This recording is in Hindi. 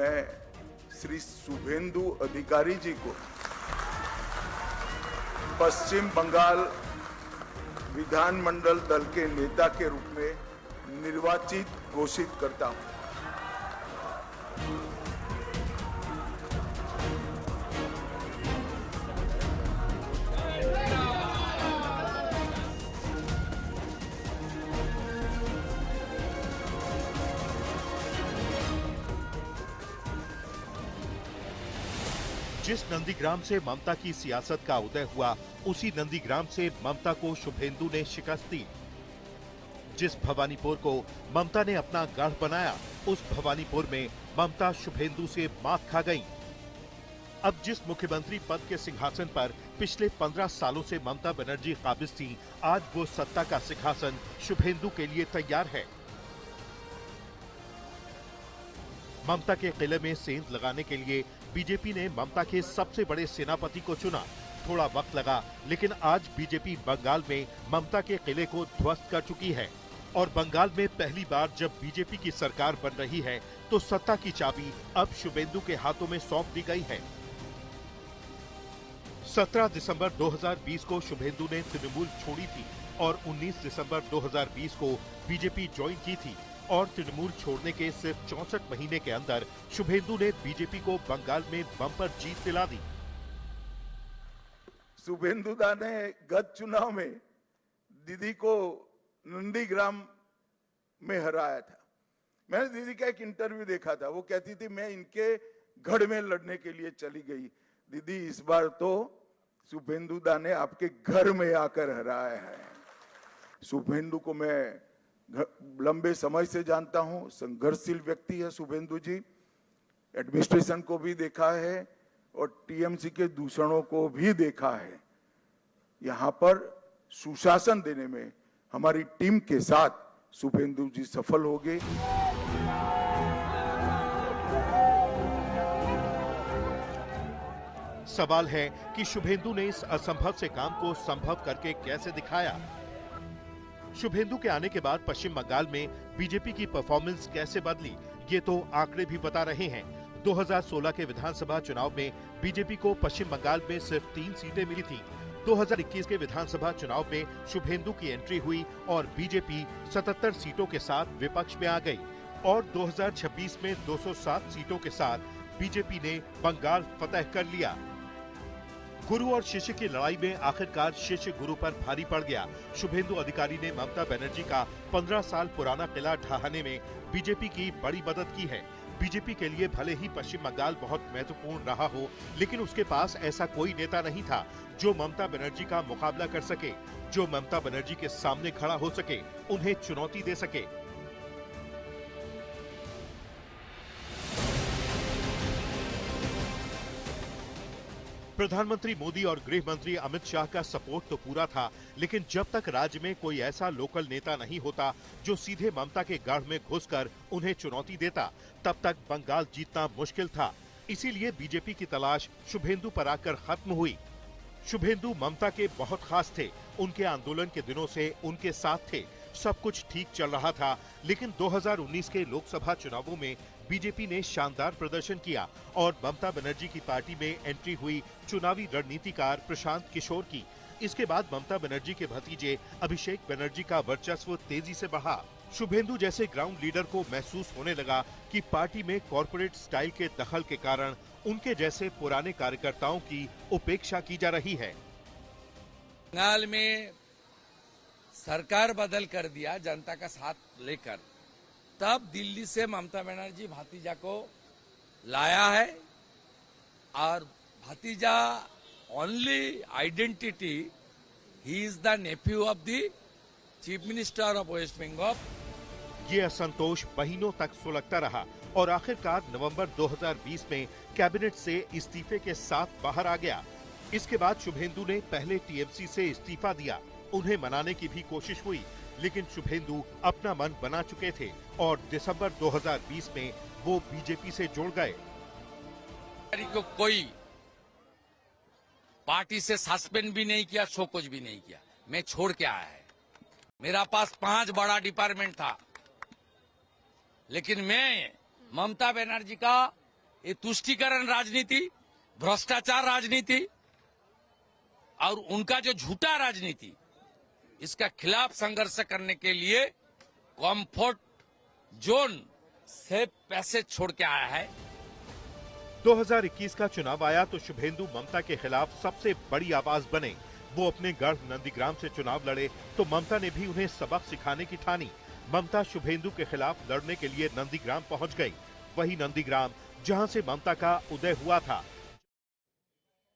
मैं श्री शुभेंदु अधिकारी जी को पश्चिम बंगाल विधानमंडल दल के नेता के रूप में निर्वाचित घोषित करता हूं। जिस नंदीग्राम से ममता की सियासत का उदय हुआ, उसी नंदीग्राम से ममता को शुभेंदु ने शिकस्त दी। जिस भवानीपुर को ममता ने अपना गढ़ बनाया, उस भवानीपुर में ममता शुभेंदु से मात खा गईं। अब जिस मुख्यमंत्री पद के सिंहासन पर पिछले 15 सालों से ममता बनर्जी काबिज थीं, आज वो सत्ता का सिंहासन शुभेंदु के लिए तैयार है। ममता के किले में सेंध लगाने के लिए बीजेपी ने ममता के सबसे बड़े सेनापति को चुना। थोड़ा वक्त लगा, लेकिन आज बीजेपी बंगाल में ममता के किले को ध्वस्त कर चुकी है। और बंगाल में पहली बार जब बीजेपी की सरकार बन रही है, तो सत्ता की चाबी अब शुभेंदु के हाथों में सौंप दी गई है। 17 दिसंबर 2020 को शुभेंदु ने तृणमूल छोड़ी थी और 19 दिसंबर 2020 को बीजेपी ज्वाइन की थी। और तृणमूल छोड़ने के सिर्फ 64 महीने के अंदर शुभेंदु ने बीजेपी को बंगाल में बम्पर जीत दिला दी। शुभेंदु दा ने गत चुनाव में दीदी को नंदीग्राम में हराया था। मैंने दीदी का एक इंटरव्यू देखा था, वो कहती थी मैं इनके गढ़ में लड़ने के लिए चली गई। दीदी इस बार तो शुभेंदु दा ने आपके घर में आकर हराया है। शुभेंदु को मैं लंबे समय से जानता हूं, संघर्षशील व्यक्ति है शुभेंदु जी। एडमिनिस्ट्रेशन को भी देखा है और टीएमसी के दूषणों को भी देखा है। यहां पर सुशासन देने में हमारी टीम के साथ शुभेंदु जी सफल हो गए। सवाल है कि शुभेंदु ने इस असंभव से काम को संभव करके कैसे दिखाया। शुभेंदु के आने के बाद पश्चिम बंगाल में बीजेपी की परफॉर्मेंस कैसे बदली, ये तो आंकड़े भी बता रहे हैं। 2016 के विधानसभा चुनाव में बीजेपी को पश्चिम बंगाल में सिर्फ 3 सीटें मिली थीं। 2021 के विधानसभा चुनाव में शुभेंदु की एंट्री हुई और बीजेपी 77 सीटों के साथ विपक्ष में आ गई। और 2026 में 207 सीटों के साथ बीजेपी ने बंगाल फतह कर लिया। गुरु और शिष्य की लड़ाई में आखिरकार शिष्य गुरु पर भारी पड़ गया। शुभेंदु अधिकारी ने ममता बनर्जी का 15 साल पुराना किला ढहाने में बीजेपी की बड़ी मदद की है। बीजेपी के लिए भले ही पश्चिम बंगाल बहुत महत्वपूर्ण रहा हो, लेकिन उसके पास ऐसा कोई नेता नहीं था जो ममता बनर्जी का मुकाबला कर सके, जो ममता बनर्जी के सामने खड़ा हो सके, उन्हें चुनौती दे सके। प्रधानमंत्री मोदी और गृह मंत्री अमित शाह का सपोर्ट तो पूरा था, लेकिन जब तक राज्य में कोई ऐसा लोकल नेता नहीं होता जो सीधे ममता के गढ़ में घुसकर उन्हें चुनौती देता, तब तक बंगाल जीतना मुश्किल था। इसीलिए बीजेपी की तलाश शुभेंदु पर आकर खत्म हुई। शुभेंदु ममता के बहुत खास थे। उनके आंदोलन के दिनों से उनके साथ थे। सब कुछ ठीक चल रहा था, लेकिन 2019 के लोकसभा चुनावों में बीजेपी ने शानदार प्रदर्शन किया और ममता बनर्जी की पार्टी में एंट्री हुई चुनावी रणनीतिकार प्रशांत किशोर की। इसके बाद ममता बनर्जी के भतीजे अभिषेक बनर्जी का वर्चस्व तेजी से बढ़ा। शुभेंदु जैसे ग्राउंड लीडर को महसूस होने लगा कि पार्टी में कॉर्पोरेट स्टाइल के दखल के कारण उनके जैसे पुराने कार्यकर्ताओं की उपेक्षा की जा रही है। बंगाल में सरकार बदल कर दिया जनता का साथ लेकर, तब दिल्ली से ममता बनर्जी भतीजा को लाया है और भतीजा only identity, he is the nephew of the chief minister of West Bengal. ये असंतोष महीनों तक सुलगता रहा और आखिरकार नवंबर 2020 में कैबिनेट से इस्तीफे के साथ बाहर आ गया। इसके बाद शुभेंदु ने पहले टीएमसी से इस्तीफा दिया। उन्हें मनाने की भी कोशिश हुई, लेकिन शुभेंदु अपना मन बना चुके थे और दिसंबर 2020 में वो बीजेपी से जुड़ गए। को कोई पार्टी से सस्पेंड भी नहीं किया, शो कुछ भी नहीं किया, मैं छोड़ के आया है। मेरा पास 5 बड़ा डिपार्टमेंट था, लेकिन मैं ममता बनर्जी का ये तुष्टीकरण राजनीति, भ्रष्टाचार राजनीति और उनका जो झूठा राजनीति, इसका खिलाफ संघर्ष करने के लिए कॉम्फर्ट जोन से पैसे छोड़ के आया है। 2021 का चुनाव आया तो शुभेंदु ममता के खिलाफ सबसे बड़ी आवाज बने। वो अपने गढ़ नंदीग्राम से चुनाव लड़े तो ममता ने भी उन्हें सबक सिखाने की ठानी। ममता शुभेंदु के खिलाफ लड़ने के लिए नंदीग्राम पहुंच गई। वही नंदीग्राम जहां से ममता का उदय हुआ था।